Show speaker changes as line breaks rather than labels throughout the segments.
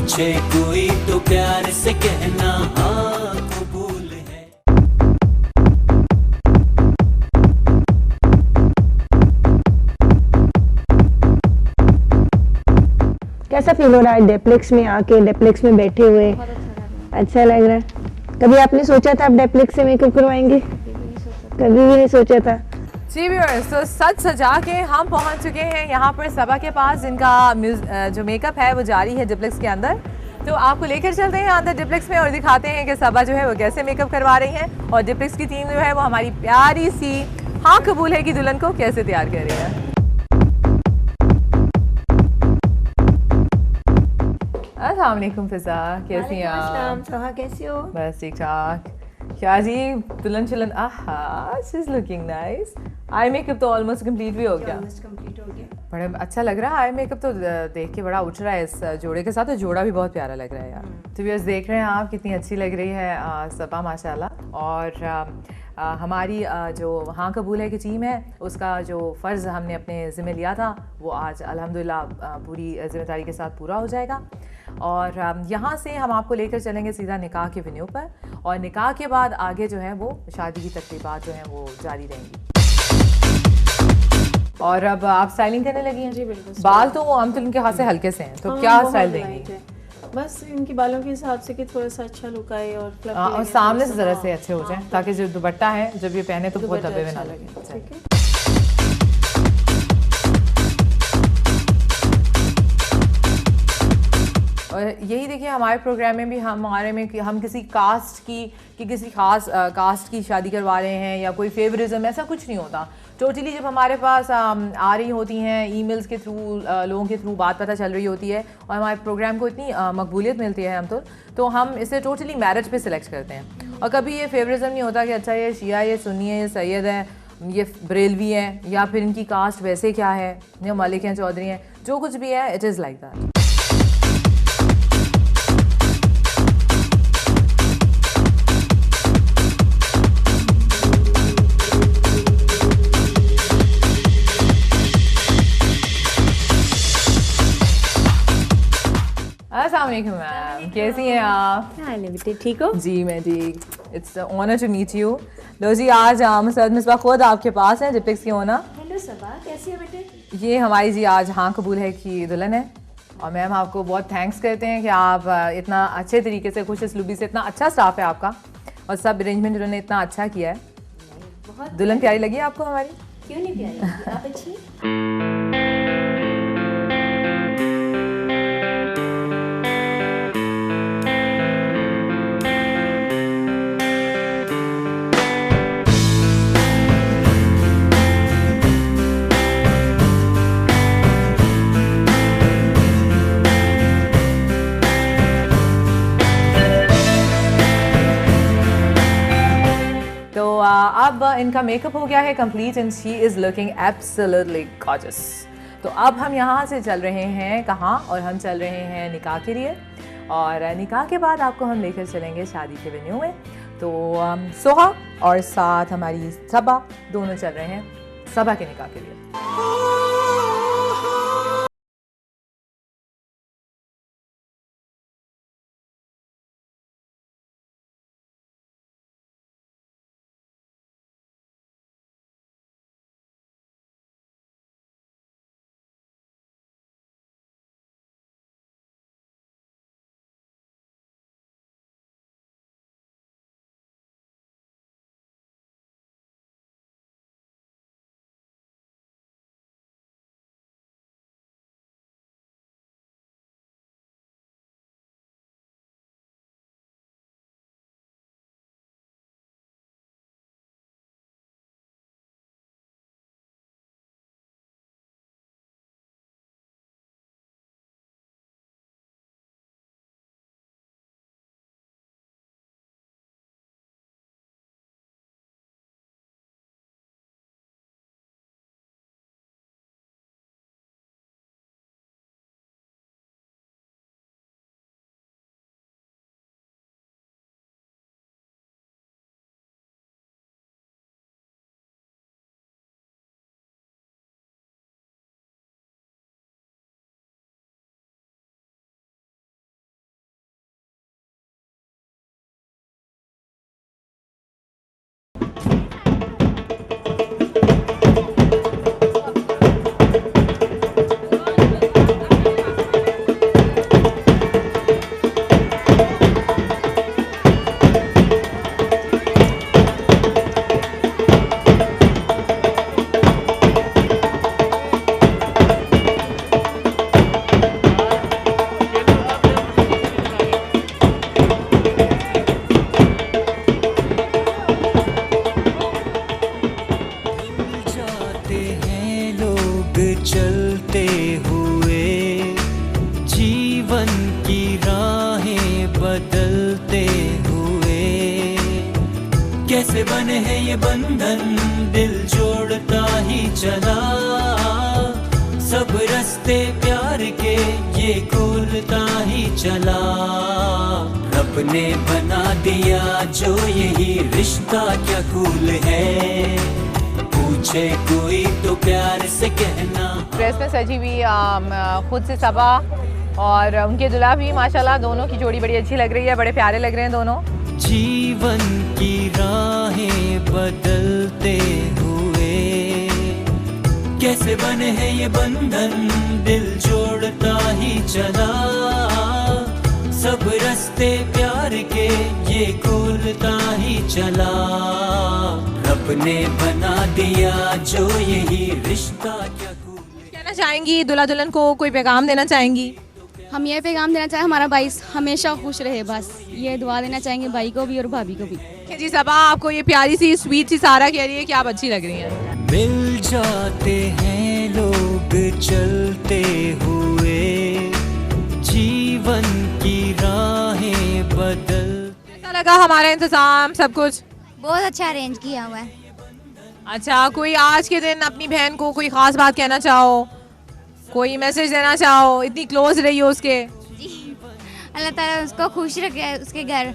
पूछे कोई तो प्यार से कहना हाँ कबूल है।
कैसा फील हो रहा है डेप्लेक्स में आके, डेप्लेक्स में बैठे हुए? अच्छा लग रहा है। कभी आपने सोचा था आप डेप्लेक्स से मेकअप करवाएंगे? कभी भी नहीं सोचा था।
जी व्यूअर्स, तो सच सजा के हम पहुंच चुके हैं यहाँ पर सबा के पास, जिनका जो मेकअप है वो जारी है डिप्लेक्स के अंदर। तो आपको लेकर चलते हैं अंदर डिप्लेक्स में और दिखाते हैं कि सबा जो है वो कैसे मेकअप करवा रही हैं और डिप्लेक्स की टीम जो है वो हमारी प्यारी सी हाँ कबूल है की दुल्हन को कैसे तैयार कर रही है। अस्सलाम वालेकुम फिजा, कैसी हैं आप?
सहा कैसी हो?
बस ठीक ठाक। क्या जी दुल्हन शुल्हन, आहा she is looking nice. Eye makeup तो ऑलमोस्ट कंप्लीट भी हो गया।
कंप्लीट हो गया।
बड़ा अच्छा लग रहा है आई मेकअप तो देख के, बड़ा उठ रहा है इस जोड़े के साथ। तो जोड़ा भी बहुत प्यारा लग रहा है यार। तो व्यूअर्स देख रहे हैं आप कितनी अच्छी लग रही है सबा माशाल्लाह। और हमारी जो हाँ कबूल है की टीम है उसका जो फ़र्ज़ हमने अपने ज़िम्मे लिया था वो आज अल्हम्दुलिल्लाह पूरी ज़िम्मेदारी के साथ पूरा हो जाएगा। और यहाँ से हम आपको लेकर चलेंगे सीधा निकाह के वेन्यू पर, और निकाह के बाद आगे जो है वो शादी की तकरीबात जो हैं वो जारी रहेंगी। और अब आप स्टाइलिंग करने लगी हैं?
जी बिल्कुल।
बाल तो हम तो इनके हाथ से हल्के से हैं, तो
हाँ,
क्या
बहुत
स्टाइल
लाइट
देंगी?
है। बस इनके बालों के हिसाब से कि थोड़ा सा अच्छा लुक आए और fluffy
और
लगे,
सामने
थोड़ा
से
सा,
ज़रा
हाँ,
से अच्छे हो जाएं,
हाँ,
ताकि जो दुपट्टा है जब ये पहने तो बहुत
दुपट्टा
दबे हुए ना
अच्छा
लगे।
लगे, ठीक है।
और यही देखिए हमारे प्रोग्राम में भी हमारे में कि हम किसी कास्ट की किसी खास कास्ट की शादी करवा रहे हैं या कोई फेवरिज्म, ऐसा कुछ नहीं होता। टोटली जब हमारे पास आ रही होती हैं ईमेल्स के थ्रू, लोगों के थ्रू बात पता चल रही होती है और हमारे प्रोग्राम को इतनी मकबूलियत मिलती है हम तो हम इसे टोटली मैरिज पे सिलेक्ट करते हैं। और कभी ये फेवरिज्म नहीं होता कि अच्छा ये शिया, ये सुन्नी है, ये सैयद है, ये बरेलवी है, या फिर इनकी कास्ट वैसे क्या है, ये मलिक हैं, चौधरी हैं, जो कुछ भी है इट इज़ लाइक दैट। अस्सलाम वालेकुम मैम, कैसी हैं आप?
क्या हाल है बेटे, ठीक हो?
जी मैं ठीक। It's honour to meet you. लो जी, आज मुसअद मिसबा खुद आपके पास है, डिप्लेक्स की ओनर।
हेलो सबा, कैसी हो बेटे?
ये हमारी जी आज हाँ कबूल है की दुल्हन है। और मैम आपको बहुत थैंक्स करते हैं कि आप इतना अच्छे तरीके से, खुश असलूबी से, इतना अच्छा स्टाफ है आपका और सब अरेंजमेंट उन्होंने इतना अच्छा किया है।
बहुत
दुल्हन प्यारी लगी आपको हमारी?
क्यों नहीं प्यारी लगी? आप अच्छी
तो अब इनका मेकअप हो गया है complete and she is looking absolutely gorgeous. तो अब हम यहाँ से चल रहे हैं कहाँ, और हम चल रहे हैं निकाह के लिए, और निकाह के बाद आपको हम लेकर चलेंगे शादी के वेन्यू में। तो सोहा और साथ हमारी सबा दोनों चल रहे हैं सबा के निकाह के लिए।
कैसे बने हैं ये बंधन दिल जोड़ता ही चला, सब रास्ते प्यार के ये खोलता ही चला। रब ने बना दिया जो यही रिश्ता क्या कूल है, पूछे कोई तो प्यार से कहना।
ड्रेस में सजी हुई खुद से सबा और उनके दुल्हा भी माशाल्लाह, दोनों की जोड़ी बड़ी अच्छी लग रही है, बड़े प्यारे लग रहे हैं दोनों।
जीवन की राहें बदलते हुए कैसे बने हैं ये बंधन दिल जोड़ता ही चला, सब रास्ते प्यार के ये खोलता ही चला। रब ने बना दिया जो यही रिश्ता क्या कूल।
कहना चाहेंगी दुल्हा दुल्हन को, कोई पैगाम देना चाहेंगी?
हम ये पैगाम देना चाहें हमारा भाई हमेशा खुश रहे, बस ये दुआ देना चाहेंगे भाई को भी और भाभी को भी।
जी सबा, आपको ये प्यारी सी स्वीट सी सारा कह रही है कि आप अच्छी लग रही हैं।
मिल जाते हैं लोग चलते हुए, जीवन की राहें बदल।
कैसा लगा हमारा इंतजाम, सब कुछ?
बहुत अच्छा अरेंज किया हुआ है।
अच्छा, कोई आज के दिन अपनी बहन को कोई खास बात कहना चाहो, कोई मैसेज देना चाहो, इतनी क्लोज रही हो उसके?
जी, अल्लाह ताला उसको खुश रखे उसके घर।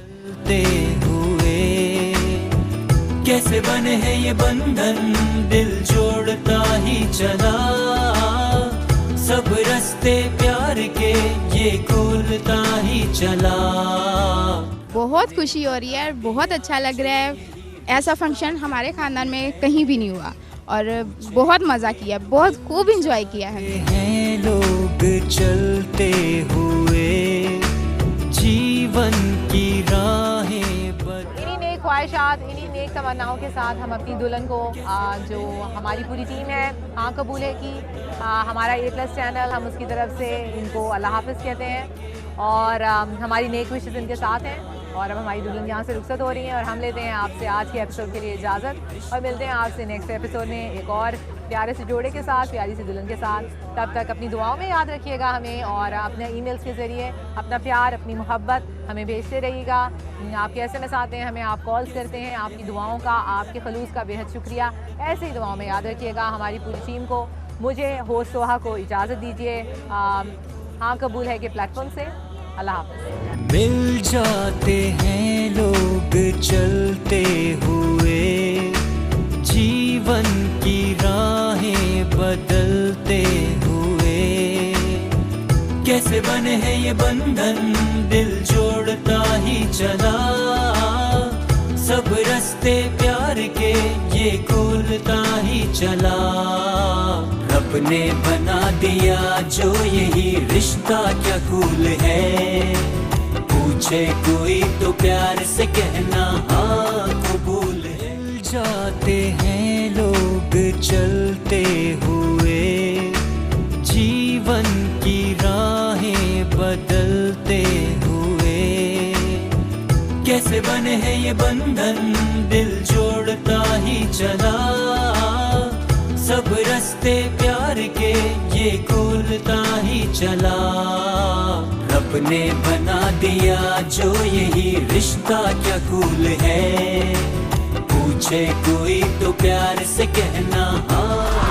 हुए कैसे बने हैं ये बंधन दिल जोड़ता ही चला, सब रास्ते प्यार के ये खोलता ही चला।
बहुत खुशी हो रही है, बहुत अच्छा लग रहा है। ऐसा फंक्शन हमारे खानदान में कहीं भी नहीं हुआ और बहुत मज़ा किया, बहुत खूब इंजॉय किया है।
हैं लोग चलते हुए जीवन की राहें बदल।
इन्हीं नेक ख्वाहिशात, इन्हीं नेक तमन्नाओं के साथ हम अपनी दुल्हन को जो हमारी पूरी टीम है हाँ कबूल है की हमारा A+ चैनल, हम उसकी तरफ से इनको अल्लाह हाफ़िज़ कहते हैं और हमारी नेक विशेज़ इनके साथ हैं। और अब हमारी दुल्हन यहाँ से रुखसत हो रही हैं और हम लेते हैं आपसे आज के एपिसोड के लिए इजाज़त और मिलते हैं आपसे नेक्स्ट एपिसोड में एक और प्यारे से जोड़े के साथ, प्यारी सी दुल्हन के साथ। तब तक अपनी दुआओं में याद रखिएगा हमें और अपने ईमेल्स के ज़रिए अपना प्यार, अपनी मोहब्बत हमें भेजते रहिएगा। आपके SMS आते हैं, हमें आप कॉल्स करते हैं। आपकी दुआओं का, आपके खलूस का बेहद शुक्रिया। ऐसे ही दुआओं में याद रखिएगा हमारी पूरी टीम को। मुझे होस्ट सोहा को इजाज़त दीजिए हाँ कबूल है के प्लेटफॉर्म से। अल्लाह हाफ़िज़।
मिल जाते हैं लोग चलते हुए, जीवन की राहें बदलते हुए कैसे बने हैं ये बंधन दिल जोड़ता ही चला, सब रास्ते प्यार के ये खोलता ही चला। रब ने बना दिया जो यही रिश्ता क्या कूल है, पूछे कोई तो प्यार से कहना हाँ कबूल है। मिल जाते हैं लोग चलते हुए, जीवन की राहें बदलते हुए कैसे बने हैं ये बंधन दिल जोड़ता ही चला, सब रास्ते प्यार के ये खोलता ही चला। रब ने बना दिया जो यही रिश्ता क्या कूल है, पूछे कोई तो प्यार से कहना हाँ।